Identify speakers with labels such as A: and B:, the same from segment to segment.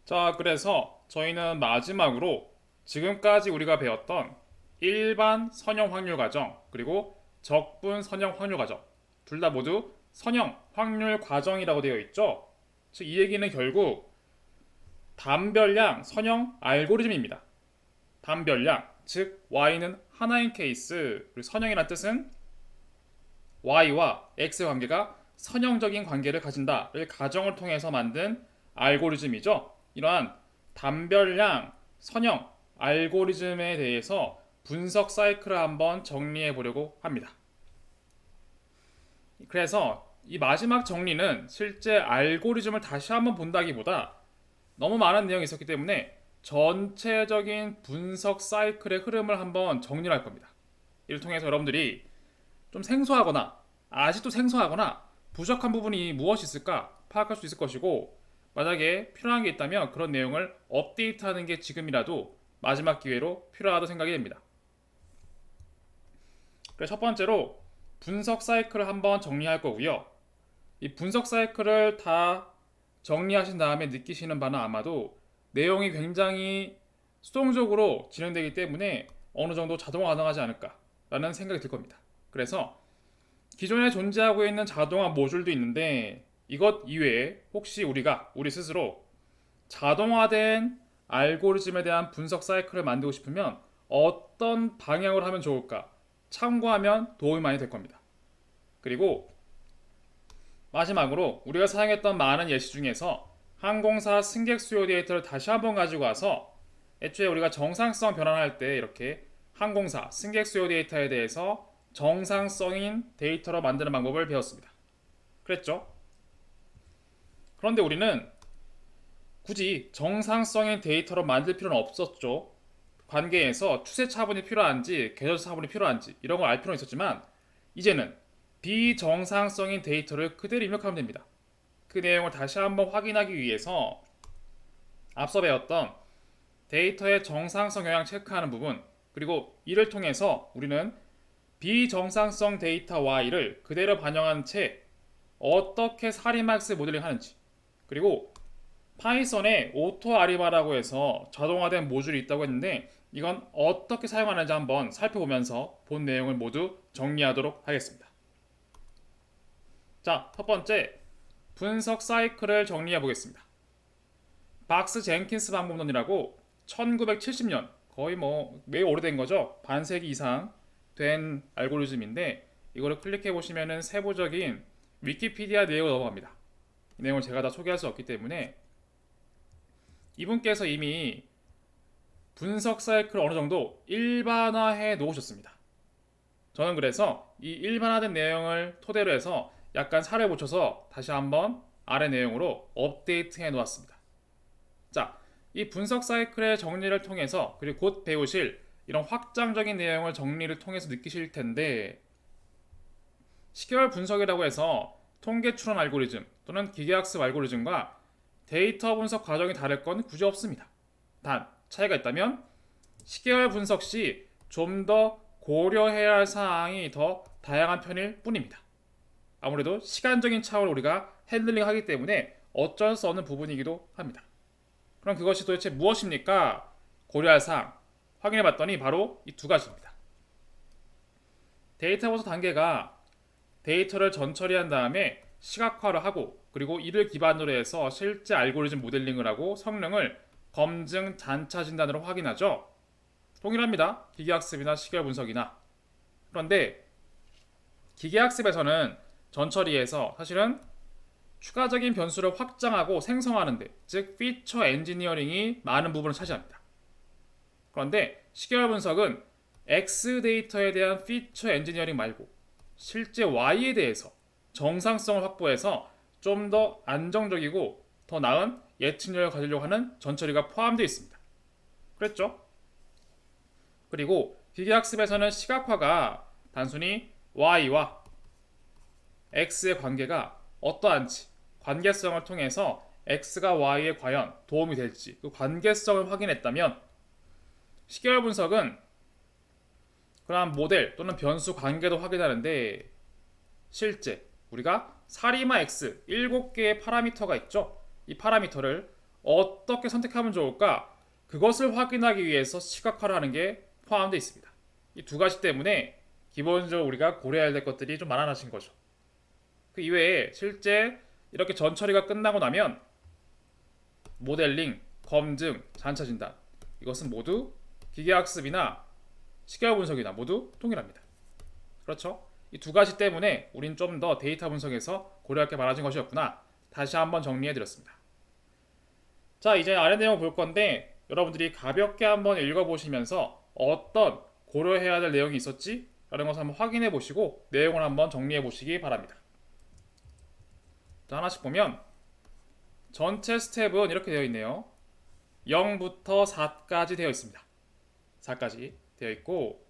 A: 자, 그래서 저희는 마지막으로 지금까지 우리가 배웠던 일반 선형 확률 과정, 그리고 적분 선형 확률 과정, 둘 다 모두 선형 확률 과정이라고 되어 있죠. 즉, 이 얘기는 결국 단별량 선형 알고리즘입니다. 단별량, 즉 y는 하나인 케이스, 그리고 선형이란 뜻은 y와 x의 관계가 선형적인 관계를 가진다를 가정을 통해서 만든 알고리즘이죠. 이러한 단별량 선형 알고리즘에 대해서 분석 사이클을 한번 정리해 보려고 합니다. 그래서 이 마지막 정리는 실제 알고리즘을 다시 한번 본다기보다 너무 많은 내용이 있었기 때문에 전체적인 분석 사이클의 흐름을 한번 정리를 할 겁니다. 이를 통해서 여러분들이 좀 생소하거나 아직도 생소하거나 부족한 부분이 무엇이 있을까 파악할 수 있을 것이고, 만약에 필요한 게 있다면 그런 내용을 업데이트하는 게 지금이라도 마지막 기회로 필요하다고 생각이 됩니다. 그래서 첫 번째로 분석 사이클을 한번 정리할 거고요. 이 분석 사이클을 다 정리하신 다음에 느끼시는 바는 아마도 내용이 굉장히 수동적으로 진행되기 때문에 어느 정도 자동화 가능하지 않을까라는 생각이 들 겁니다. 그래서 기존에 존재하고 있는 자동화 모듈도 있는데, 이것 이외에 혹시 우리 스스로 자동화된 알고리즘에 대한 분석 사이클을 만들고 싶으면 어떤 방향으로 하면 좋을까 참고하면 도움이 많이 될 겁니다. 그리고 마지막으로 우리가 사용했던 많은 예시 중에서 항공사 승객 수요 데이터를 다시 한번 가지고 와서 애초에 우리가 정상성 변환할 때 이렇게 항공사 승객 수요 데이터에 대해서 정상성인 데이터로 만드는 방법을 배웠습니다. 그랬죠? 그런데 우리는 굳이 정상성인 데이터로 만들 필요는 없었죠. 관계에서 추세 차분이 필요한지 계절 차분이 필요한지 이런 걸 알 필요는 있었지만, 이제는 비정상성인 데이터를 그대로 입력하면 됩니다. 그 내용을 다시 한번 확인하기 위해서 앞서 배웠던 데이터의 정상성 영향 체크하는 부분, 그리고 이를 통해서 우리는 비정상성 데이터 Y를 그대로 반영한 채 어떻게 사리막스 모델링 하는지, 그리고 파이썬에 오토 아리바라고 해서 자동화된 모듈이 있다고 했는데 이건 어떻게 사용하는지 한번 살펴보면서 본 내용을 모두 정리하도록 하겠습니다. 자, 첫 번째 분석 사이클을 정리해 보겠습니다. 박스 젠킨스 방법론이라고 1970년, 거의 매우 오래된 거죠. 반세기 이상 된 알고리즘인데, 이거를 클릭해 보시면은 세부적인 위키피디아 내용을 넘어갑니다. 이 내용을 제가 다 소개할 수 없기 때문에 이분께서 이미 분석 사이클을 어느 정도 일반화해 놓으셨습니다. 저는 그래서 이 일반화된 내용을 토대로 해서 약간 살을 붙여서 다시 한번 아래 내용으로 업데이트 해 놓았습니다. 자, 이 분석 사이클의 정리를 통해서, 그리고 곧 배우실 이런 확장적인 내용을 정리를 통해서 느끼실 텐데, 시계열 분석이라고 해서 통계 추론 알고리즘 또는 기계학습 알고리즘과 데이터 분석 과정이 다를 건 굳이 없습니다. 단 차이가 있다면 시계열 분석 시 좀 더 고려해야 할 사항이 더 다양한 편일 뿐입니다. 아무래도 시간적인 차원을 우리가 핸들링 하기 때문에 어쩔 수 없는 부분이기도 합니다. 그럼 그것이 도대체 무엇입니까? 고려할 사항 확인해 봤더니 바로 이 두 가지입니다. 데이터 분석 단계가 데이터를 전처리한 다음에 시각화를 하고, 그리고 이를 기반으로 해서 실제 알고리즘 모델링을 하고 성능을 검증 잔차 진단으로 확인하죠. 동일합니다. 기계학습이나 시계열 분석이나. 그런데 기계학습에서는 전처리에서 사실은 추가적인 변수를 확장하고 생성하는데, 즉 피처 엔지니어링이 많은 부분을 차지합니다. 그런데 시계열 분석은 X 데이터에 대한 피처 엔지니어링 말고 실제 Y에 대해서 정상성을 확보해서 좀 더 안정적이고 더 나은 예측력을 가지려고 하는 전처리가 포함되어 있습니다. 그랬죠? 그리고 기계학습에서는 시각화가 단순히 Y와 X의 관계가 어떠한지 관계성을 통해서 X가 Y에 과연 도움이 될지 그 관계성을 확인했다면, 시계열 분석은 그러한 모델 또는 변수 관계도 확인하는데, 실제 우리가 사리마 X 7개의 파라미터가 있죠. 이 파라미터를 어떻게 선택하면 좋을까? 그것을 확인하기 위해서 시각화를 하는 게 포함되어 있습니다. 이 두 가지 때문에 기본적으로 우리가 고려해야 될 것들이 좀 많아진 거죠. 그 이외에 실제 이렇게 전 처리가 끝나고 나면 모델링, 검증, 잔차 진단 이것은 모두 기계학습이나 시계열 분석이나 모두 동일합니다. 그렇죠? 이 두 가지 때문에 우린 좀 더 데이터 분석에서 고려할 게 많아진 것이었구나. 다시 한번 정리해드렸습니다. 자, 이제 아래 내용 볼 건데 여러분들이 가볍게 한번 읽어보시면서 어떤 고려해야 될 내용이 있었지? 라는 것을 한번 확인해 보시고 내용을 한번 정리해 보시기 바랍니다. 자, 하나씩 보면 전체 스텝은 이렇게 되어 있네요. 0부터 4까지 되어 있습니다. 4까지 되어 있고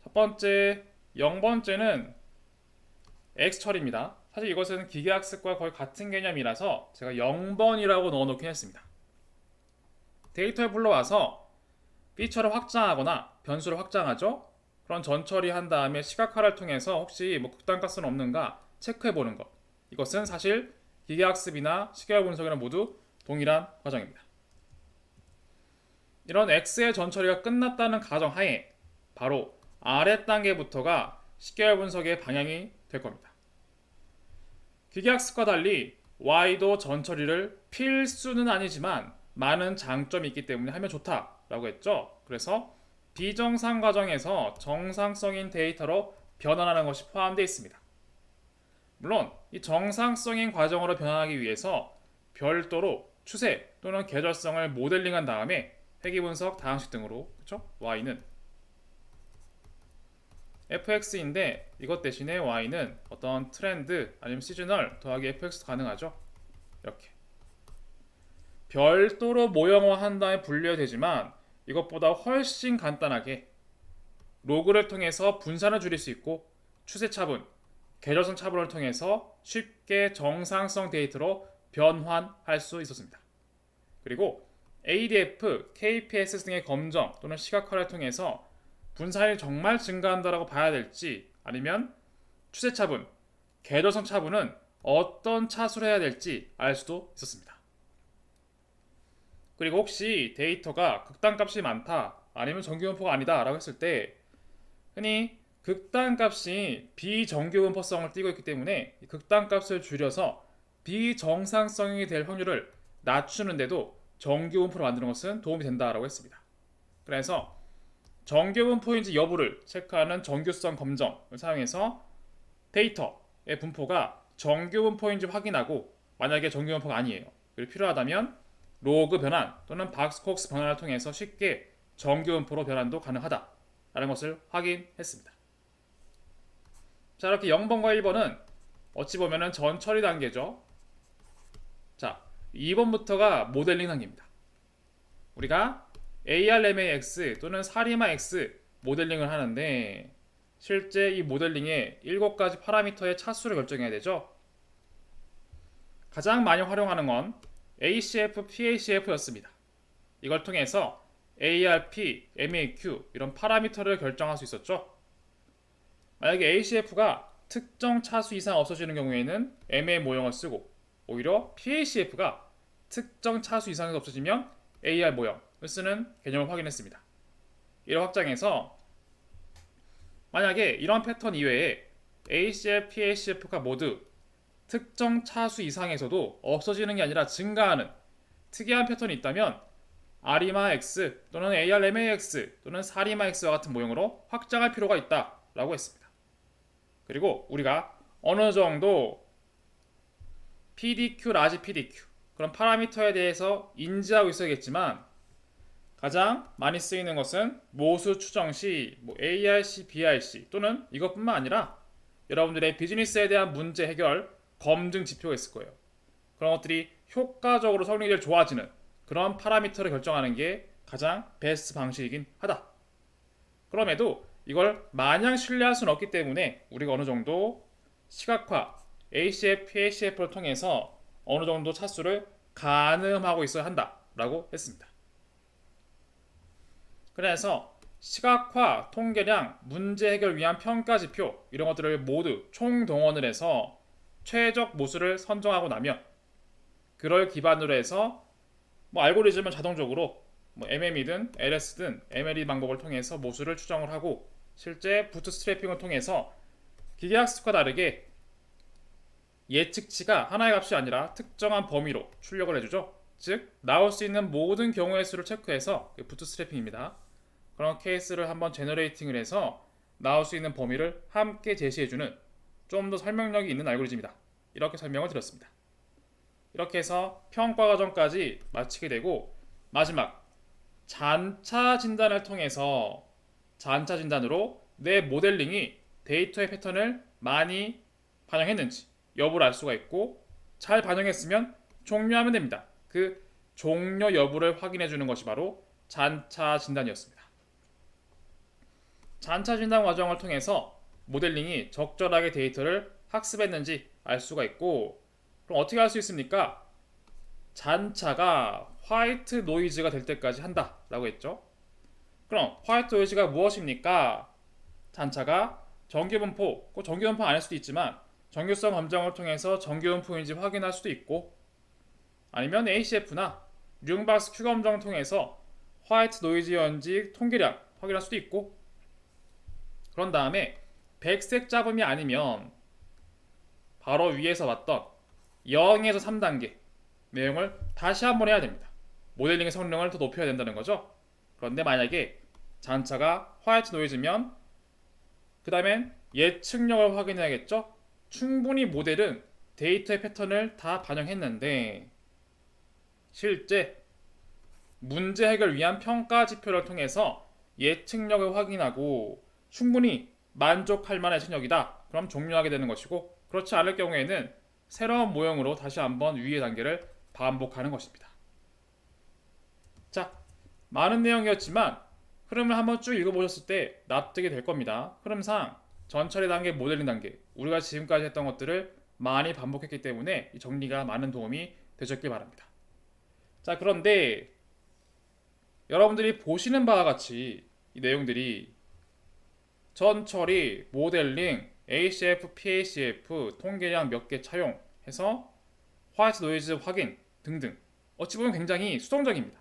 A: 첫 번째 0번째는 X 처리입니다. 사실 이것은 기계학습과 거의 같은 개념이라서 제가 0번이라고 넣어놓긴 했습니다. 데이터에 불러와서 피처를 확장하거나 변수를 확장하죠. 그런 전처리한 다음에 시각화를 통해서 혹시 뭐 극단값은 없는가 체크해보는 것. 이것은 사실 기계학습이나 시계열 분석이랑 모두 동일한 과정입니다. 이런 X의 전처리가 끝났다는 가정하에 바로 아래 단계부터가 시계열 분석의 방향이 될 겁니다. 기계학습과 달리 Y도 전처리를 필수는 아니지만 많은 장점이 있기 때문에 하면 좋다라고 했죠. 그래서 비정상 과정에서 정상성인 데이터로 변환하는 것이 포함되어 있습니다. 물론 이 정상성인 과정으로 변환하기 위해서 별도로 추세 또는 계절성을 모델링한 다음에 회귀분석, 다항식 등으로 그렇죠? Y는 fx인데 이것 대신에 y는 어떤 트렌드 아니면 시즈널 더하기 fx도 가능하죠. 이렇게 별도로 모형화한 다음에 분류해야 되지만 이것보다 훨씬 간단하게 로그를 통해서 분산을 줄일 수 있고 추세 차분, 계절성 차분을 통해서 쉽게 정상성 데이터로 변환할 수 있었습니다. 그리고 ADF, KPS 등의 검정 또는 시각화를 통해서 분산이 정말 증가한다라고 봐야 될지 아니면 추세 차분, 계절성 차분은 어떤 차수를 해야 될지 알 수도 있었습니다. 그리고 혹시 데이터가 극단값이 많다 아니면 정규분포가 아니다 라고 했을 때 흔히 극단값이 비정규분포성을 띠고 있기 때문에 극단값을 줄여서 비정상성이 될 확률을 낮추는데도 정규분포를 만드는 것은 도움이 된다라고 했습니다. 그래서 정규분포인지 여부를 체크하는 정규성 검정을 사용해서 데이터의 분포가 정규분포인지 확인하고 만약에 정규분포가 아니에요. 그리고 필요하다면 로그 변환 또는 박스콕스 변환을 통해서 쉽게 정규분포로 변환도 가능하다라는 것을 확인했습니다. 자, 이렇게 0번과 1번은 어찌 보면 전 처리 단계죠. 자, 2번부터가 모델링 단계입니다. 우리가 ARMAX 또는 사리마X 모델링을 하는데 실제 이 모델링에 7가지 파라미터의 차수를 결정해야 되죠. 가장 많이 활용하는 건 ACF, PACF였습니다. 이걸 통해서 ARP, MAQ 이런 파라미터를 결정할 수 있었죠. 만약에 ACF가 특정 차수 이상 없어지는 경우에는 MA 모형을 쓰고 오히려 PACF가 특정 차수 이상에서 없어지면 AR 모형을 쓰는 개념을 확인했습니다. 이를 확장해서 만약에 이런 패턴 이외에 ACF, PACF가 모두 특정 차수 이상에서도 없어지는 게 아니라 증가하는 특이한 패턴이 있다면 아리마 X 또는 ARMAX 또는 사리마 X와 같은 모형으로 확장할 필요가 있다라고 했습니다. 그리고 우리가 어느 정도 PDQ, 라지 PDQ 그런 파라미터에 대해서 인지하고 있어야겠지만 가장 많이 쓰이는 것은 모수 추정 시 ARC, BRC 또는 이것뿐만 아니라 여러분들의 비즈니스에 대한 문제 해결 검증 지표가 있을 거예요. 그런 것들이 효과적으로 성능이 좋아지는 그런 파라미터를 결정하는 게 가장 베스트 방식이긴 하다. 그럼에도 이걸 마냥 신뢰할 수는 없기 때문에 우리가 어느 정도 시각화, ACF, PACF를 통해서 어느 정도 차수를 가늠하고 있어야 한다라고 했습니다. 그래서 시각화, 통계량, 문제 해결 위한 평가 지표 이런 것들을 모두 총동원을 해서 최적 모수를 선정하고 나면 그걸 기반으로 해서 뭐 알고리즘은 자동적으로 뭐 MM이든 LS든 MLE 방법을 통해서 모수를 추정을 하고 실제 부트스트래핑을 통해서 기계학습과 다르게 예측치가 하나의 값이 아니라 특정한 범위로 출력을 해주죠. 즉 나올 수 있는 모든 경우의 수를 체크해서 부트스트래핑입니다. 그런 케이스를 한번 제너레이팅을 해서 나올 수 있는 범위를 함께 제시해주는 좀 더 설명력이 있는 알고리즘이다. 이렇게 설명을 드렸습니다. 이렇게 해서 평가 과정까지 마치게 되고 마지막 잔차 진단을 통해서 잔차 진단으로 내 모델링이 데이터의 패턴을 많이 반영했는지 여부를 알 수가 있고 잘 반영했으면 종료하면 됩니다. 그 종료 여부를 확인해 주는 것이 바로 잔차 진단이었습니다. 잔차 진단 과정을 통해서 모델링이 적절하게 데이터를 학습했는지 알 수가 있고 그럼 어떻게 할 수 있습니까? 잔차가 화이트 노이즈가 될 때까지 한다 라고 했죠. 그럼 화이트 노이즈가 무엇입니까? 잔차가 정규분포, 꼭 정규분포 아닐 수도 있지만 정규성 검정을 통해서 정규분포인지 확인할 수도 있고 아니면 ACF나 융박스 Q 검정을 통해서 화이트 노이즈였는지 통계량 확인할 수도 있고 그런 다음에 백색 잡음이 아니면 바로 위에서 봤던 0에서 3단계 내용을 다시 한번 해야 됩니다. 모델링의 성능을 더 높여야 된다는 거죠. 그런데 만약에 잔차가 화이트 노이즈면 그 다음엔 예측력을 확인해야겠죠. 충분히 모델은 데이터의 패턴을 다 반영했는데 실제 문제 해결 위한 평가 지표를 통해서 예측력을 확인하고 충분히 만족할 만한 예측력이다. 그럼 종료하게 되는 것이고 그렇지 않을 경우에는 새로운 모형으로 다시 한번 위의 단계를 반복하는 것입니다. 자, 많은 내용이었지만 흐름을 한번 쭉 읽어보셨을 때 납득이 될 겁니다. 흐름상 전처리 단계, 모델링 단계 우리가 지금까지 했던 것들을 많이 반복했기 때문에 이 정리가 많은 도움이 되셨길 바랍니다. 자, 그런데 여러분들이 보시는 바와 같이 이 내용들이 전처리, 모델링, ACF, PACF, 통계량 몇 개 차용해서 화이트 노이즈 확인 등등 어찌 보면 굉장히 수동적입니다.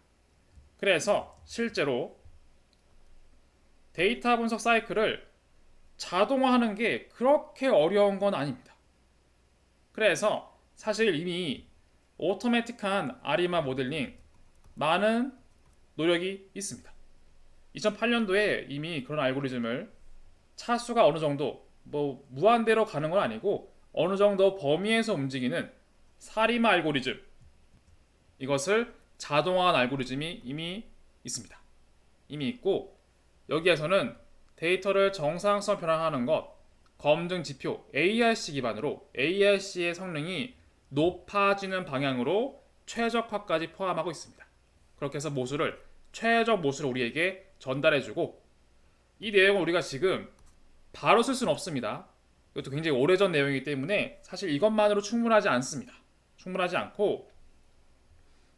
A: 그래서 실제로 데이터 분석 사이클을 자동화하는 게 그렇게 어려운 건 아닙니다. 그래서 사실 이미 오토매틱한 아리마 모델링 많은 노력이 있습니다. 2008년도에 이미 그런 알고리즘을 차수가 어느 정도 뭐 무한대로 가는 건 아니고 어느 정도 범위에서 움직이는 사리마 알고리즘 이것을 자동화한 알고리즘이 이미 있습니다. 이미 있고 여기에서는 데이터를 정상성 변환하는 것 검증 지표 ARC 기반으로 ARC의 성능이 높아지는 방향으로 최적화까지 포함하고 있습니다. 그렇게 해서 모수를 최적 모수를 우리에게 전달해주고 이 내용을 우리가 지금 바로 쓸 수는 없습니다. 이것도 굉장히 오래전 내용이기 때문에 사실 이것만으로 충분하지 않습니다. 충분하지 않고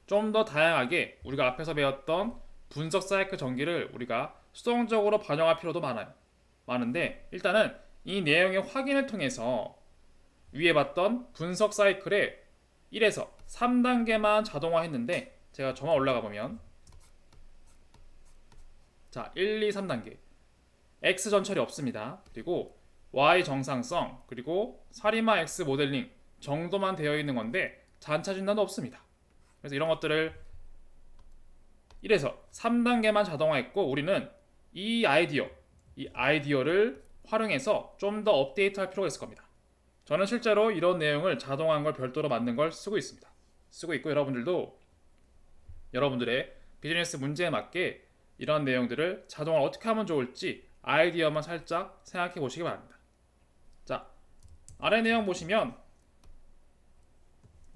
A: 좀 더 다양하게 우리가 앞에서 배웠던 분석 사이클 전기를 우리가 수동적으로 반영할 필요도 많은데 일단은 이 내용의 확인을 통해서 위에 봤던 분석 사이클의 1에서 3단계만 자동화했는데 제가 저만 올라가 보면 자 1, 2, 3단계 X 전처리 없습니다. 그리고 Y 정상성 그리고 사리마 X 모델링 정도만 되어 있는 건데 잔차 진단도 없습니다. 그래서 이런 것들을 1에서 3단계만 자동화했고 우리는 이 아이디어를 활용해서 좀 더 업데이트할 필요가 있을 겁니다. 저는 실제로 이런 내용을 자동화한 걸 별도로 만든 걸 쓰고 있습니다. 쓰고 있고 여러분들도 여러분들의 비즈니스 문제에 맞게 이런 내용들을 자동화 어떻게 하면 좋을지 아이디어만 살짝 생각해 보시기 바랍니다. 자, 아래 내용 보시면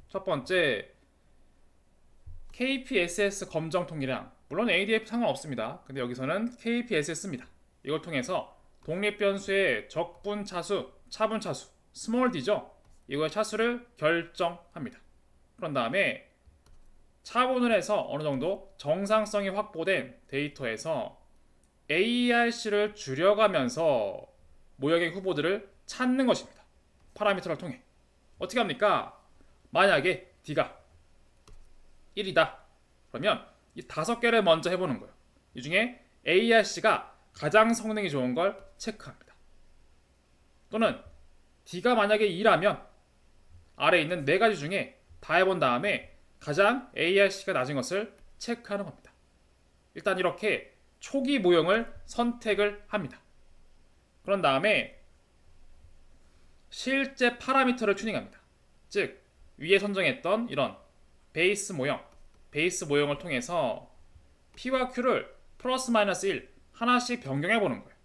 A: 첫 번째 KPSS 검정 통계량 물론 ADF 상관없습니다. 근데 여기서는 KPSS입니다. 이걸 통해서 독립변수의 적분 차수, 차분 차수, 스몰 d죠. 이거의 차수를 결정합니다. 그런 다음에 차분을 해서 어느 정도 정상성이 확보된 데이터에서 ARC를 줄여가면서 모형의 후보들을 찾는 것입니다. 파라미터를 통해 어떻게 합니까? 만약에 D가 1이다. 그러면 이 5개를 먼저 해보는 거예요. 이 중에 ARC가 가장 성능이 좋은 걸 체크합니다. 또는 D가 만약에 2라면 아래에 있는 4가지 중에 다 해본 다음에 가장 ARC가 낮은 것을 체크하는 겁니다. 일단 이렇게 초기 모형을 선택을 합니다. 그런 다음에 실제 파라미터를 튜닝합니다. 즉 위에 선정했던 이런 베이스 모형을 통해서 P와 Q를 플러스 마이너스 1 하나씩 변경해 보는 거예요.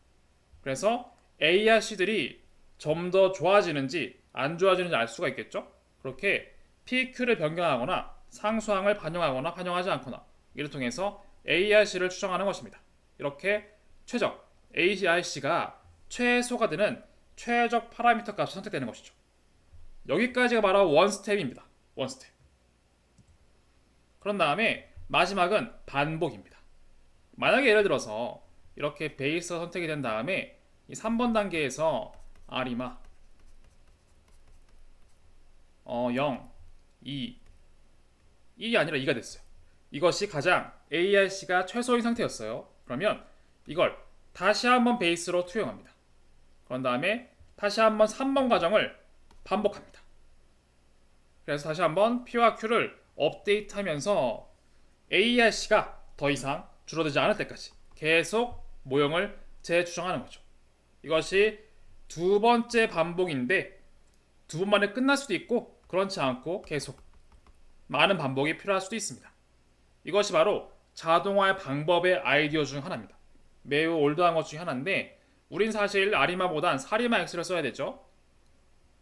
A: 그래서 ARC들이 좀 더 좋아지는지 안 좋아지는지 알 수가 있겠죠. 그렇게 P, Q를 변경하거나 상수항을 반영하거나 반영하지 않거나 이를 통해서 ARC를 추정하는 것입니다. 이렇게 최적 ARC가 최소가 되는 최적 파라미터 값이 선택되는 것이죠. 여기까지가 바로 원 스텝입니다. 원 스텝. 그런 다음에 마지막은 반복입니다. 만약에 예를 들어서 이렇게 베이스가 선택이 된 다음에 이 3번 단계에서 아리마 0, 2, 1이 아니라 2가 됐어요. 이것이 가장 ARC가 최소인 상태였어요. 그러면 이걸 다시 한번 베이스로 투영합니다. 그런 다음에 다시 한번 3번 과정을 반복합니다. 그래서 다시 한번 P와 Q를 업데이트하면서 ARC가 더 이상 줄어들지 않을 때까지 계속 모형을 재추정하는 거죠. 이것이 2번째 반복인데 2번 만에 끝날 수도 있고 그렇지 않고 계속 많은 반복이 필요할 수도 있습니다. 이것이 바로 자동화의 방법의 아이디어 중 하나입니다. 매우 올드한 것 중에 하나인데 우린 사실 아리마보단 사리마 X를 써야 되죠.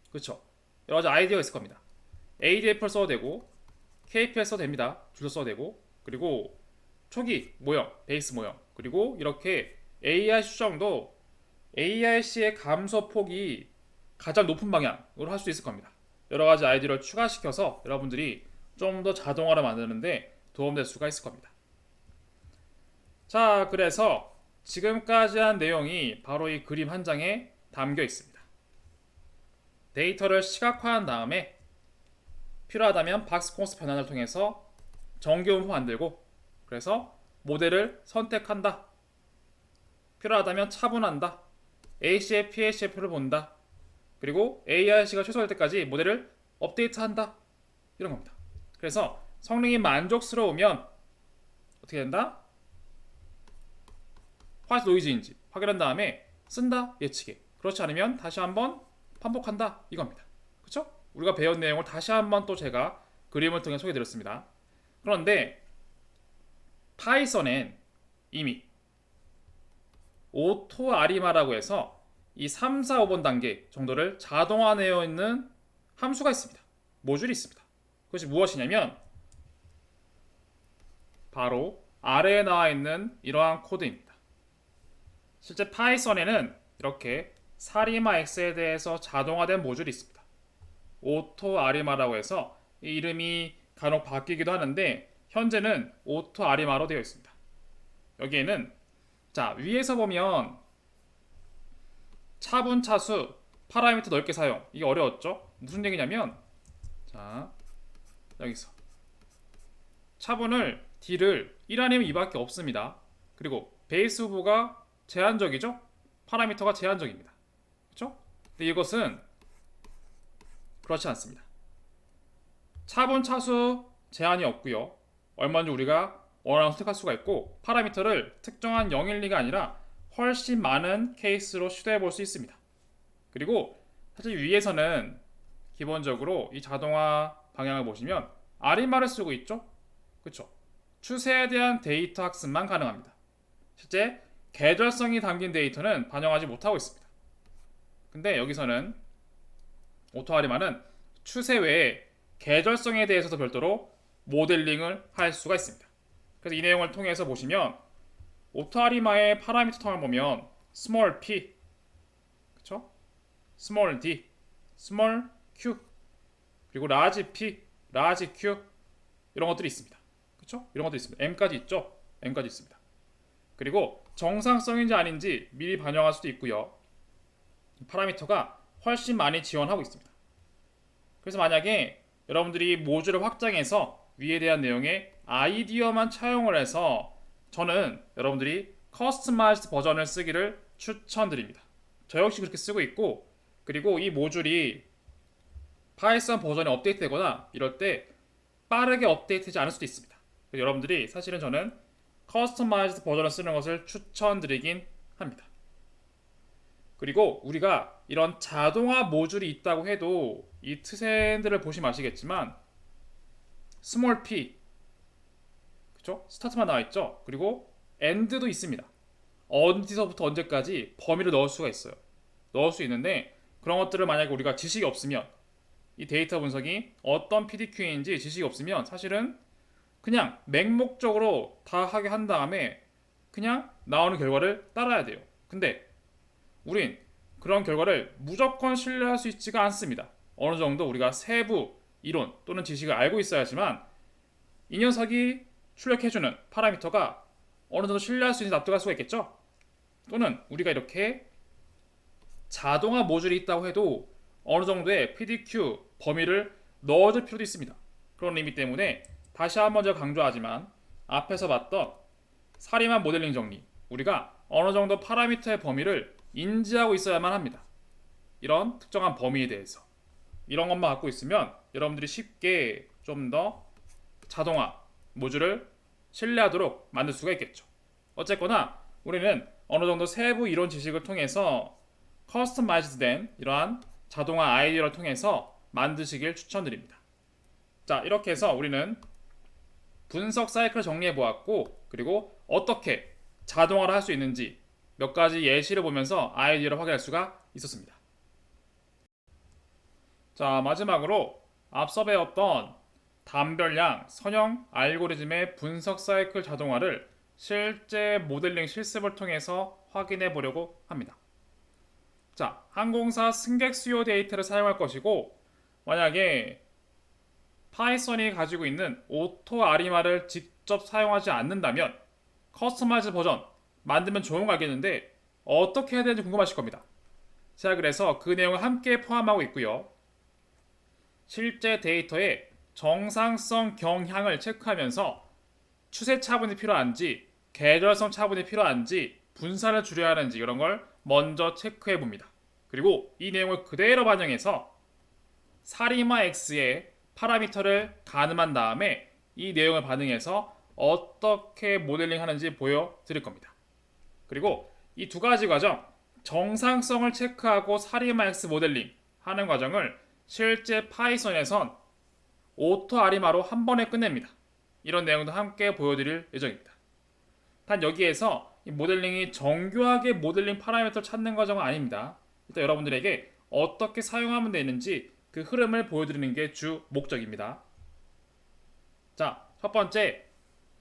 A: 그렇죠? 여러 가지 아이디어가 있을 겁니다. ADF를 써도 되고 KPL 써도 됩니다. 줄도 써도 되고 그리고 초기 모형, 베이스 모형 그리고 이렇게 ARC 추정도 ARC의 감소 폭이 가장 높은 방향으로 할 수 있을 겁니다. 여러 가지 아이디어를 추가시켜서 여러분들이 좀 더 자동화를 만드는데 도움될 수가 있을 겁니다. 자, 그래서 지금까지 한 내용이 바로 이 그림 한 장에 담겨 있습니다. 데이터를 시각화한 다음에 필요하다면 박스콘스트 변환을 통해서 정규문표 만들고 그래서 모델을 선택한다. 필요하다면 차분한다. ACF, PHF를 본다. 그리고 ARC가 최소할 때까지 모델을 업데이트한다. 이런 겁니다. 그래서 성능이 만족스러우면 어떻게 된다? 화이트 노이즈인지 확인한 다음에 쓴다. 예측에. 그렇지 않으면 다시 한번 반복한다. 이겁니다. 그렇죠? 우리가 배운 내용을 다시 한번 또 제가 그림을 통해 소개해드렸습니다. 그런데 파이썬엔 이미 오토 아리마라고 해서 이 3, 4, 5번 단계 정도를 자동화되어 있는 함수가 있습니다. 모듈이 있습니다. 그것이 무엇이냐면 바로 아래에 나와 있는 이러한 코드입니다. 실제 파이썬에는 이렇게 사리마 X에 대해서 자동화된 모듈이 있습니다. 오토 아리마라고 해서 이 이름이 간혹 바뀌기도 하는데 현재는 오토 아리마로 되어 있습니다. 여기에는 자 위에서 보면 차분, 차수, 파라미터 넓게 사용 이게 어려웠죠? 무슨 얘기냐면 자 여기서 차분을 D를 1 아니면 2밖에 없습니다. 그리고 베이스 후보가 제한적이죠? 파라미터가 제한적입니다. 그렇죠? 근데 이것은 그렇지 않습니다. 차분, 차수 제한이 없고요. 얼마든지 우리가 원하는 선택할 수가 있고 파라미터를 특정한 0, 1, 2가 아니라 훨씬 많은 케이스로 시도해 볼 수 있습니다. 그리고 사실 위에서는 기본적으로 이 자동화 방향을 보시면 아리마를 쓰고 있죠? 그렇죠? 추세에 대한 데이터 학습만 가능합니다. 실제 계절성이 담긴 데이터는 반영하지 못하고 있습니다. 근데 여기서는 오토아리마는 추세 외에 계절성에 대해서도 별도로 모델링을 할 수가 있습니다. 그래서 이 내용을 통해서 보시면 오토아리마의 파라미터 텀을 보면 small p, 그쵸? small d, small q, 그리고 large p, large q 이런 것들이 있습니다. 그쵸? 이런 것도 있습니다. m까지 있죠? m까지 있습니다. 그리고 정상성인지 아닌지 미리 반영할 수도 있고요. 파라미터가 훨씬 많이 지원하고 있습니다. 그래서 만약에 여러분들이 모듈을 확장해서 위에 대한 내용에 아이디어만 차용을 해서 저는 여러분들이 커스터마이즈드 버전을 쓰기를 추천드립니다. 저 역시 그렇게 쓰고 있고, 그리고 이 모듈이 파이썬 버전이 업데이트되거나 이럴 때 빠르게 업데이트되지 않을 수도 있습니다. 여러분들이 사실은 저는 커스터마이즈드 버전을 쓰는 것을 추천드리긴 합니다. 그리고 우리가 이런 자동화 모듈이 있다고 해도 이 트렌드를 보시면 아시겠지만 스몰 p, 그쵸? 스타트만 나와 있죠. 그리고 end도 있습니다. 어디서부터 언제까지 범위를 넣을 수가 있어요. 넣을 수 있는데 그런 것들을 만약에 우리가 지식이 없으면, 이 데이터 분석이 어떤 PDQ인지 지식이 없으면 사실은 그냥 맹목적으로 다 하게 한 다음에 그냥 나오는 결과를 따라야 돼요. 근데 우린 그런 결과를 무조건 신뢰할 수 있지가 않습니다. 어느 정도 우리가 세부 이론 또는 지식을 알고 있어야지만 이 녀석이 출력해주는 파라미터가 어느 정도 신뢰할 수 있는지 납득할 수가 있겠죠. 또는 우리가 이렇게 자동화 모듈이 있다고 해도 어느 정도의 PDQ 범위를 넣어줄 필요도 있습니다. 그런 의미 때문에 다시 한번 제가 강조하지만 앞에서 봤던 사리만 모델링 정리, 우리가 어느 정도 파라미터의 범위를 인지하고 있어야만 합니다. 이런 특정한 범위에 대해서 이런 것만 갖고 있으면 여러분들이 쉽게 좀 더 자동화 모듈을 신뢰하도록 만들 수가 있겠죠. 어쨌거나 우리는 어느 정도 세부 이론 지식을 통해서 커스터마이즈드 된 이러한 자동화 아이디어를 통해서 만드시길 추천드립니다. 자, 이렇게 해서 우리는 분석 사이클을 정리해 보았고, 그리고 어떻게 자동화를 할 수 있는지 몇 가지 예시를 보면서 아이디어를 확인할 수가 있었습니다. 자, 마지막으로 앞서 배웠던 단별량 선형 알고리즘의 분석 사이클 자동화를 실제 모델링 실습을 통해서 확인해 보려고 합니다. 자, 항공사 승객 수요 데이터를 사용할 것이고, 만약에 파이썬이 가지고 있는 오토 아리마를 직접 사용하지 않는다면 커스터마이즈 버전 만들면 좋은 거 알겠는데 어떻게 해야 되는지 궁금하실 겁니다. 제가 그래서 그 내용을 함께 포함하고 있고요. 실제 데이터의 정상성 경향을 체크하면서 추세 차분이 필요한지 계절성 차분이 필요한지 분산을 줄여야 하는지 이런 걸 먼저 체크해 봅니다. 그리고 이 내용을 그대로 반영해서 사리마 X의 파라미터를 가늠한 다음에 이 내용을 반영해서 어떻게 모델링 하는지 보여드릴 겁니다. 그리고 이 두 가지 과정, 정상성을 체크하고 사리마 X 모델링 하는 과정을 실제 파이썬에선 오토 아리마로 한 번에 끝냅니다. 이런 내용도 함께 보여드릴 예정입니다. 단 여기에서 이 모델링이 정교하게 모델링 파라미터를 찾는 과정은 아닙니다. 일단 여러분들에게 어떻게 사용하면 되는지 그 흐름을 보여드리는 게 주 목적입니다. 자, 첫 번째,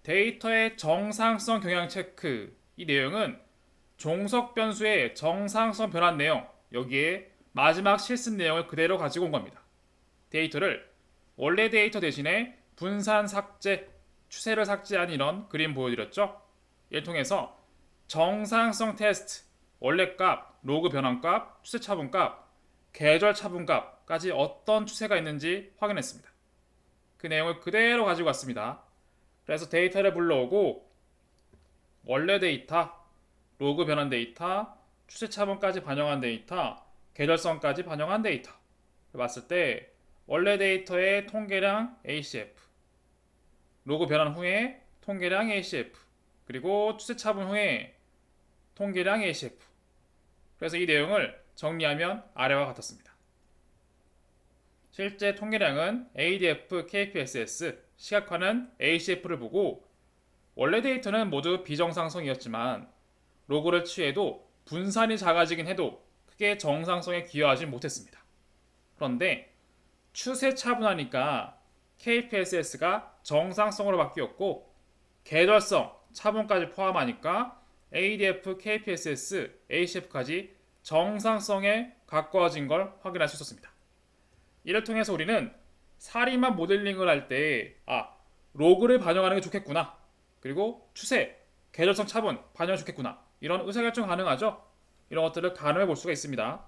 A: 데이터의 정상성 경향 체크. 이 내용은 종속 변수의 정상성 변환 내용, 여기에 마지막 실습 내용을 그대로 가지고 온 겁니다. 데이터를 원래 데이터 대신에 분산 삭제, 추세를 삭제한 이런 그림 보여드렸죠. 이를 통해서 정상성 테스트, 원래 값, 로그 변환 값, 추세 차분 값, 계절 차분 값까지 어떤 추세가 있는지 확인했습니다. 그 내용을 그대로 가지고 왔습니다. 그래서 데이터를 불러오고 원래 데이터, 로그 변환 데이터, 추세 차분까지 반영한 데이터, 계절성까지 반영한 데이터를 봤을 때 원래 데이터의 통계량 ACF, 로그 변환 후에 통계량 ACF, 그리고 추세 차분 후에 통계량 ACF. 그래서 이 내용을 정리하면 아래와 같았습니다. 실제 통계량은 ADF, KPSS, 시각화는 ACF를 보고 원래 데이터는 모두 비정상성이었지만 로그를 취해도 분산이 작아지긴 해도 크게 정상성에 기여하지 못했습니다. 그런데 추세 차분하니까 KPSS가 정상성으로 바뀌었고 계절성 차분까지 포함하니까 ADF, KPSS, ACF까지 정상성에 가까워진 걸 확인할 수 있었습니다. 이를 통해서 우리는 사리마 모델링을 할 때 로그를 반영하는 게 좋겠구나, 그리고 추세, 계절성 차분 반영이 좋겠구나, 이런 의사결정 가능하죠. 이런 것들을 가늠해 볼 수가 있습니다.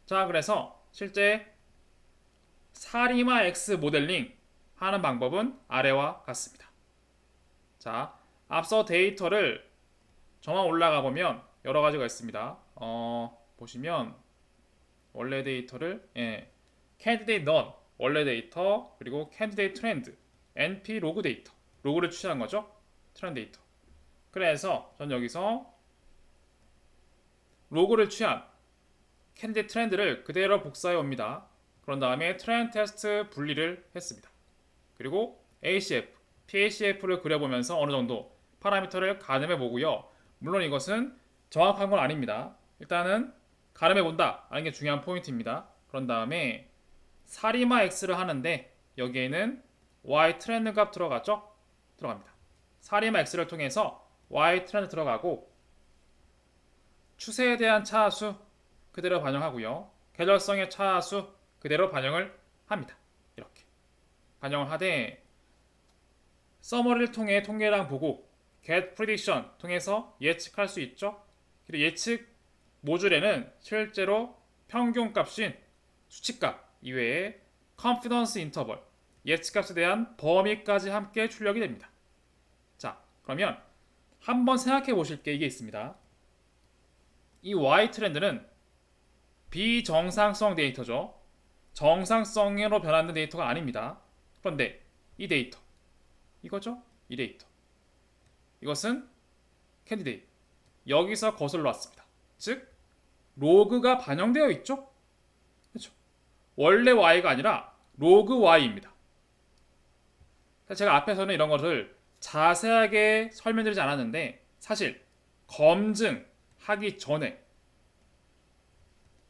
A: 자, 그래서 실제 사리마 X 모델링 하는 방법은 아래와 같습니다. 자, 앞서 데이터를 저만 올라가 보면 여러 가지가 있습니다. 보시면 원래 데이터를 candidate none 원래 데이터 그리고 candidate trend np 로그 데이터 로그를 취한 거죠. 트렌드 데이터. 그래서 전 여기서 로그를 취한 candidate trend를 그대로 복사해 옵니다. 그런 다음에 트렌드 테스트 분리를 했습니다. 그리고 ACF, PACF를 그려보면서 어느 정도 파라미터를 가늠해 보고요. 물론 이것은 정확한 건 아닙니다. 일단은 가늠해 본다 하는 게 중요한 포인트입니다. 그런 다음에 사리마 X를 하는데 여기에는 Y 트렌드 값 들어갔죠? 들어갑니다. 사리마 X를 통해서 Y 트렌드 들어가고 추세에 대한 차하수 그대로 반영하고요. 계절성의 차하수 그대로 반영을 합니다. 이렇게 반영을 하되 서머리를 통해 통계량 보고 get prediction 통해서 예측할 수 있죠. 그리고 예측 모듈에는 실제로 평균값인 수치값 이외에 confidence interval 예측값에 대한 범위까지 함께 출력이 됩니다. 자, 그러면 한번 생각해 보실 게 이게 있습니다. 이 Y 트렌드는 비정상성 데이터죠. 정상성으로 변환된 데이터가 아닙니다. 그런데 이 데이터 이거죠? 이 데이터 이것은 캔디데이트 여기서 거슬러 왔습니다. 즉 로그가 반영되어 있죠? 그렇죠? 원래 Y가 아니라 로그 Y입니다. 제가 앞에서는 이런 것을 자세하게 설명드리지 않았는데 사실 검증하기 전에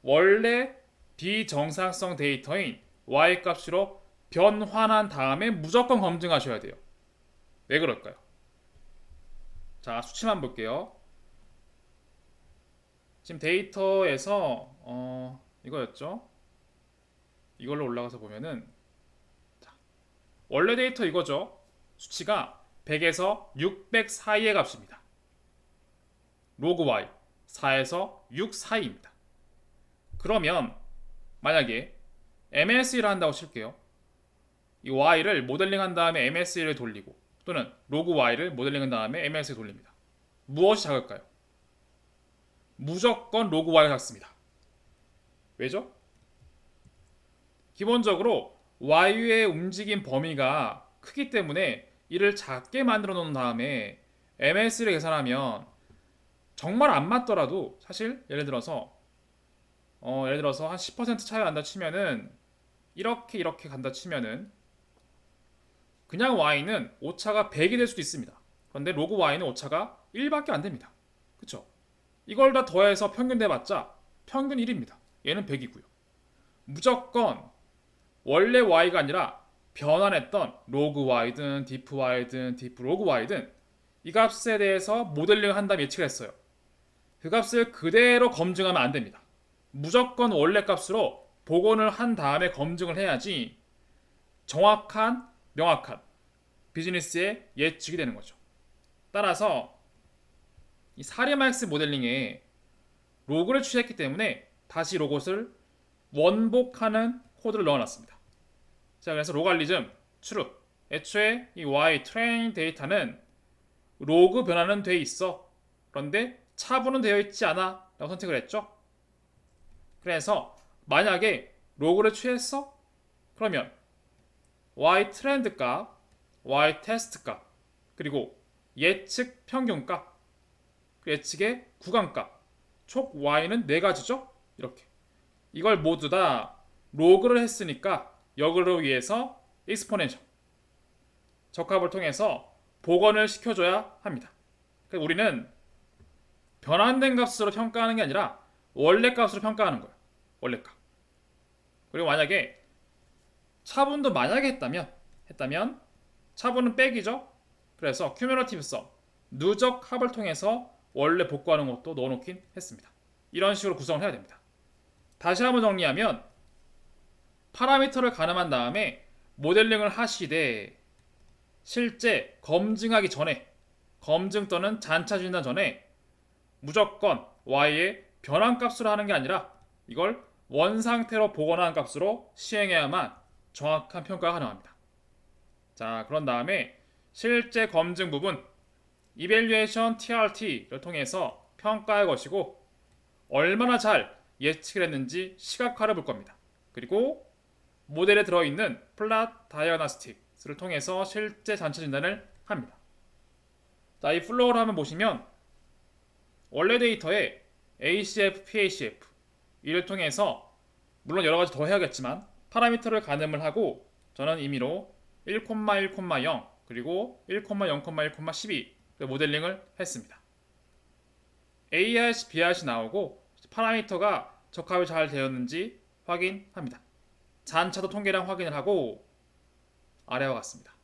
A: 원래 비정상성 데이터인 Y값으로 변환한 다음에 무조건 검증하셔야 돼요. 왜 그럴까요? 자, 수치만 볼게요. 지금 데이터에서 이거였죠? 이걸로 올라가서 보면은 자, 원래 데이터 이거죠? 수치가 100에서 600 사이의 값입니다. 로그 Y 4에서 6 사이입니다. 그러면 만약에 MSE를 한다고 칠게요. 이 Y를 모델링한 다음에 MSE를 돌리고 또는 로그 Y를 모델링한 다음에 MSE 돌립니다. 무엇이 작을까요? 무조건 로그 Y가 작습니다. 왜죠? 기본적으로 Y의 움직임 범위가 크기 때문에 이를 작게 만들어 놓은 다음에 MSE를 계산하면 정말 안 맞더라도 사실 예를 들어서 한 10% 차이가 난다 치면은 이렇게 간다 치면은 그냥 Y는 오차가 100이 될 수도 있습니다. 그런데 로그 Y는 오차가 1밖에 안 됩니다. 그쵸? 이걸 다 더해서 평균 내봤자 평균 1입니다. 얘는 100이고요. 무조건 원래 Y가 아니라 변환했던 로그 Y든 디프 Y든 디프 로그 Y든 이 값에 대해서 모델링을 한 다음에 예측을 했어요. 그 값을 그대로 검증하면 안 됩니다. 무조건 원래 값으로 복원을 한 다음에 검증을 해야지 정확한, 명확한 비즈니스의 예측이 되는 거죠. 따라서 이 사리마엑스 모델링에 로그를 취했기 때문에 다시 로봇을 원복하는 코드를 넣어놨습니다. 자, 그래서 로갈리즘, true. 애초에 이 Y 트레이닝 데이터는 로그 변화는 돼 있어. 그런데 차분은 되어 있지 않아 라고 선택을 했죠. 그래서 만약에 로그를 취했어? 그러면 Y 트렌드 값, Y 테스트 값, 그리고 예측 평균 값, 예측의 구간 값, 총 Y는 4가지죠? 이렇게. 이걸 모두 다 로그를 했으니까 역으로 위해서 익스포넨셜 적합을 통해서 복원을 시켜줘야 합니다. 그러니까 우리는 변환된 값으로 평가하는 게 아니라 원래 값으로 평가하는 거예요. 원래 값. 그리고 만약에 차분도 만약에 했다면 차분은 빼기죠. 그래서 큐뮬러티브 썸 누적 합을 통해서 원래 복구하는 것도 넣어놓긴 했습니다. 이런 식으로 구성을 해야 됩니다. 다시 한번 정리하면 파라미터를 가늠한 다음에 모델링을 하시되 실제 검증하기 전에 검증 또는 잔차 진단 전에 무조건 Y의 변환값으로 하는 게 아니라 이걸 원상태로 복원한 값으로 시행해야만 정확한 평가가 가능합니다. 자, 그런 다음에 실제 검증 부분 evaluation TRT를 통해서 평가할 것이고 얼마나 잘 예측을 했는지 시각화를 볼 겁니다. 그리고 모델에 들어있는 플랫 다이어나스틱스를 통해서 실제 잔차 진단을 합니다. 자, 이 플로우를 한번 보시면 원래 데이터에 ACF, PACF 이를 통해서 물론 여러 가지 더 해야겠지만 파라미터를 가늠을 하고 저는 임의로 1,1,0 그리고 1,0,1,12 모델링을 했습니다. ARC, BRC 나오고 파라미터가 적합이 잘 되었는지 확인합니다. 잔차도 통계량 확인을 하고 아래와 같습니다.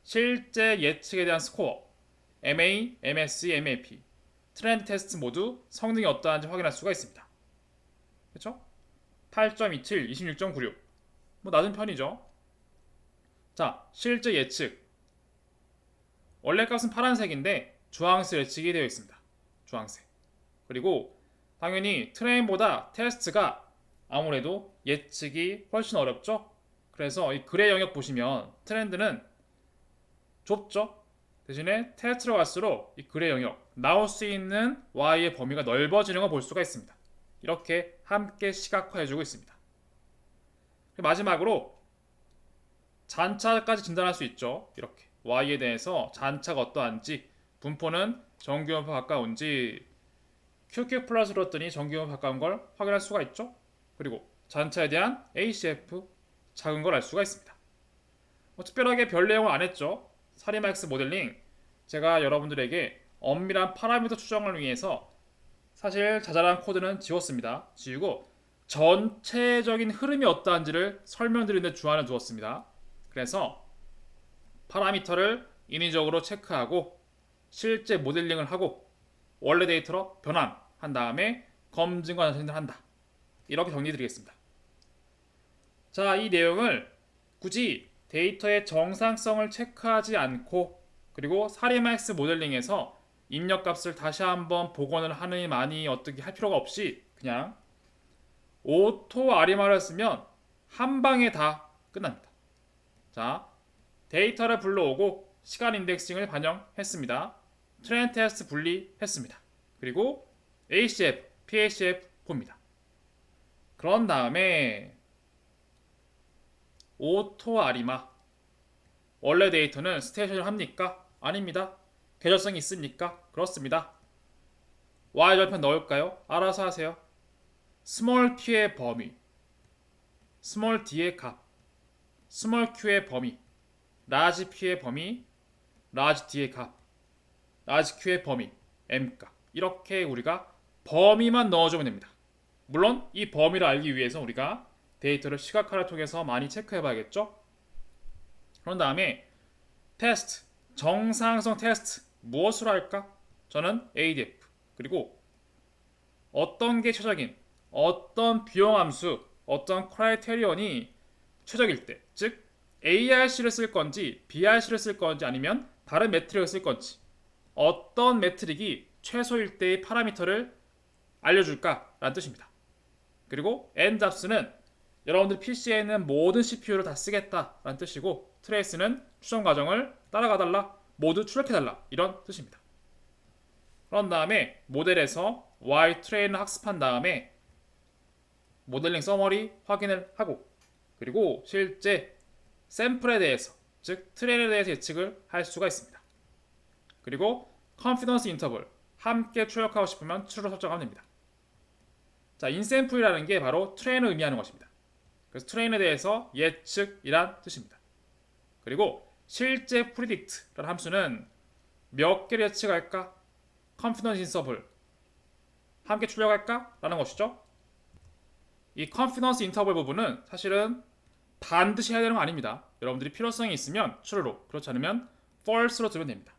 A: 실제 예측에 대한 스코어 MA, MSE, MAP 트렌드 테스트 모두 성능이 어떠한지 확인할 수가 있습니다. 그렇죠? 8.27, 26.96 뭐 낮은 편이죠. 자, 실제 예측 원래 값은 파란색인데 주황색 예측이 되어 있습니다. 주황색. 그리고 당연히 트레인보다 테스트가 아무래도 예측이 훨씬 어렵죠. 그래서 이 그레이 영역 보시면 트렌드는 좁죠. 대신에 테스트로 갈수록 이 그레이 영역 나올 수 있는 Y의 범위가 넓어지는 걸 볼 수가 있습니다. 이렇게 함께 시각화해주고 있습니다. 마지막으로 잔차까지 진단할 수 있죠. 이렇게 Y에 대해서 잔차가 어떠한지 분포는 정규분포 가까운지 QQ 플러스로 했더니 정규분포 가까운 걸 확인할 수가 있죠. 그리고 잔차에 대한 ACF 작은 걸 알 수가 있습니다. 특별하게 별 내용을 안 했죠. 사리막스 모델링 제가 여러분들에게 엄밀한 파라미터 추정을 위해서 사실 자잘한 코드는 지웠습니다. 지우고 전체적인 흐름이 어떠한지를 설명드리는 데 주안을 두었습니다. 그래서 파라미터를 인위적으로 체크하고 실제 모델링을 하고 원래 데이터로 변환한 다음에 검증과 전신을 한다. 이렇게 정리드리겠습니다. 자, 이 내용을 굳이 데이터의 정상성을 체크하지 않고 그리고 사리막스 모델링에서 입력값을 다시 한번 복원을 하느니 많이 어떻게 할 필요가 없이 그냥 오토 아리마를 쓰면 한 방에 다 끝납니다. 자, 데이터를 불러오고 시간 인덱싱을 반영했습니다. 트렌드 테스트 분리했습니다. 그리고 ACF, PACF 봅니다. 그런 다음에 오토 아리마 원래 데이터는 스테이션을 합니까? 아닙니다. 계절성이 있습니까? 그렇습니다. Y절편 넣을까요? 알아서 하세요. 스몰 t의 범위, 스몰 d의 값, 스몰 q의 범위, 라지 p의 범위, 라지 d의 값, 라지 q의 범위, m 값 이렇게 우리가 범위만 넣어주면 됩니다. 물론 이 범위를 알기 위해서 우리가 데이터를 시각화를 통해서 많이 체크해 봐야겠죠. 그런 다음에 테스트, 정상성 테스트 무엇으로 할까? 저는 ADF 그리고 어떤 게 최적인 어떤 비용함수 어떤 크라이테리언이 최적일 때 즉 ARC를 쓸 건지 BRC를 쓸 건지 아니면 다른 매트릭을 쓸 건지 어떤 매트릭이 최소일 때의 파라미터를 알려줄까라는 뜻입니다. 그리고 엔잡스는 여러분들 PC에 있는 모든 CPU를 다 쓰겠다라는 뜻이고 트레이스는 추정 과정을 따라가달라 모두 출력해달라 이런 뜻입니다. 그런 다음에 모델에서 Y 트레인을 학습한 다음에 모델링 서머리 확인을 하고 그리고 실제 샘플에 대해서 즉 트레인에 대해서 예측을 할 수가 있습니다. 그리고 컨피던스 인터벌 함께 출력하고 싶으면 true로 설정하면 됩니다. 자, 인샘플이라는 게 바로 트레인을 의미하는 것입니다. 그래서 트레인에 대해서 예측이란 뜻입니다. 그리고 실제 predict라는 함수는 몇 개를 예측할까? confidence interval 함께 출력할까? 라는 것이죠. 이 confidence interval 부분은 사실은 반드시 해야 되는 거 아닙니다. 여러분들이 필요성이 있으면 true로 그렇지 않으면 false로 두면 됩니다.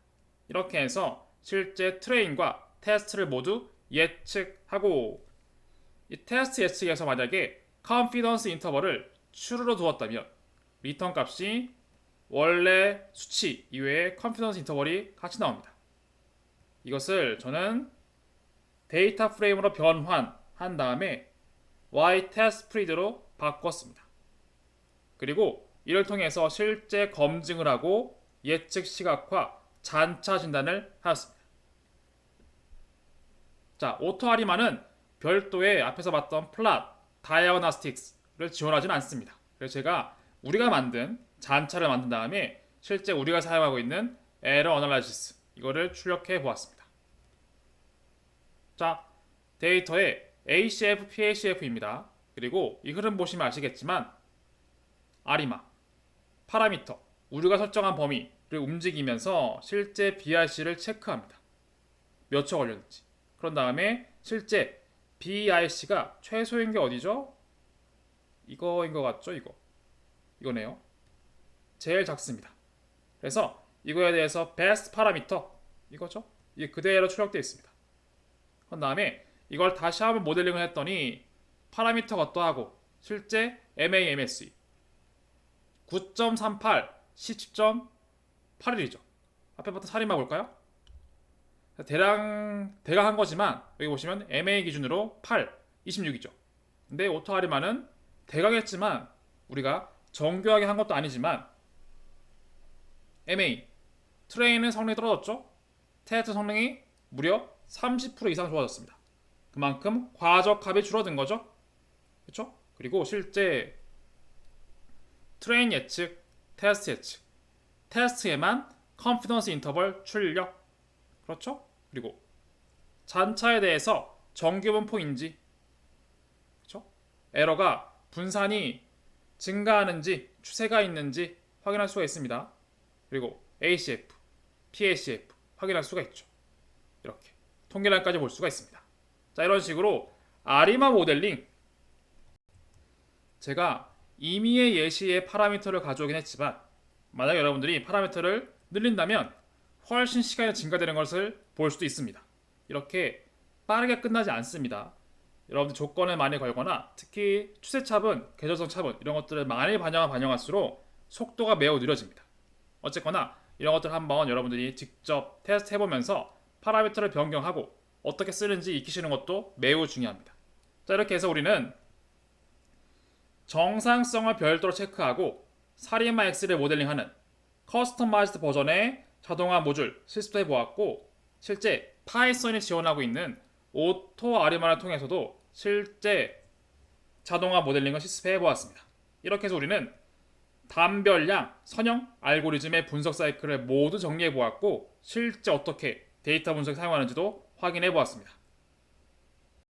A: 이렇게 해서 실제 트레인과 테스트를 모두 예측하고 이 테스트 예측에서 만약에 confidence interval을 true로 두었다면 리턴 값이 원래 수치 이외에 confidence interval이 같이 나옵니다. 이것을 저는 데이터 프레임으로 변환한 다음에 y test spread로 바꿨습니다. 그리고 이를 통해서 실제 검증을 하고 예측 시각화, 잔차 진단을 하였습니다. 자, 오토 아리마는 별도의 앞에서 봤던 플랫, 다이아고나스틱스를 지원하지는 않습니다. 그래서 제가 우리가 만든 잔차를 만든 다음에 실제 우리가 사용하고 있는 에러 어널라이시스 이거를 출력해 보았습니다. 자, 데이터에 ACF, PACF입니다. 그리고 이 흐름 보시면 아시겠지만 아리마, 파라미터, 우리가 설정한 범위를 움직이면서 실제 BRC를 체크합니다. 몇 초 걸렸는지. 그런 다음에 실제 BRC가 최소인 게 어디죠? 이거인 것 같죠? 이거네요. 제일 작습니다. 그래서 이거에 대해서 best 파라미터 이거죠? 이게 그대로 출력되어 있습니다. 그런 다음에 이걸 다시 한번 모델링을 했더니 파라미터가 어떠하고 실제 MAMSE 9.38, 10.81이죠. 앞에 봤던 살인마 볼까요? 대강 한 거지만 여기 보시면 MA 기준으로 8, 26이죠. 근데 오토 아리마는 대강 했지만 우리가 정교하게 한 것도 아니지만 MA 트레인은 성능이 떨어졌죠. 테스트 성능이 무려 30% 이상 좋아졌습니다. 그만큼 과적합이 줄어든 거죠. 그렇죠? 그리고 실제 트레인 예측, 테스트 예측, 테스트에만 컨피던스 인터벌 출력, 그렇죠? 그리고 잔차에 대해서 정규분포인지, 그렇죠? 에러가 분산이 증가하는지 추세가 있는지 확인할 수가 있습니다. 그리고 ACF, PACF 확인할 수가 있죠. 이렇게 통계량까지 볼 수가 있습니다. 자, 이런 식으로 아리마 모델링, 제가 임의의 예시의 파라미터를 가져오긴 했지만 만약 여러분들이 파라미터를 늘린다면 훨씬 시간이 증가되는 것을 볼 수도 있습니다. 이렇게 빠르게 끝나지 않습니다. 여러분들 조건을 많이 걸거나 특히 추세 차분, 계절성 차분 이런 것들을 많이 반영할수록 속도가 매우 느려집니다. 어쨌거나 이런 것들 한번 여러분들이 직접 테스트 해보면서 파라미터를 변경하고 어떻게 쓰는지 익히시는 것도 매우 중요합니다. 자, 이렇게 해서 우리는 정상성을 별도로 체크하고 사리마 X를 모델링하는 커스터마이즈드 버전의 자동화 모듈 실습해 보았고, 실제 파이썬이 지원하고 있는 오토 아리마를 통해서도 실제 자동화 모델링을 실습해 보았습니다. 이렇게 해서 우리는 단별량, 선형, 알고리즘의 분석 사이클을 모두 정리해 보았고 실제 어떻게 데이터 분석에 사용하는지도 확인해 보았습니다.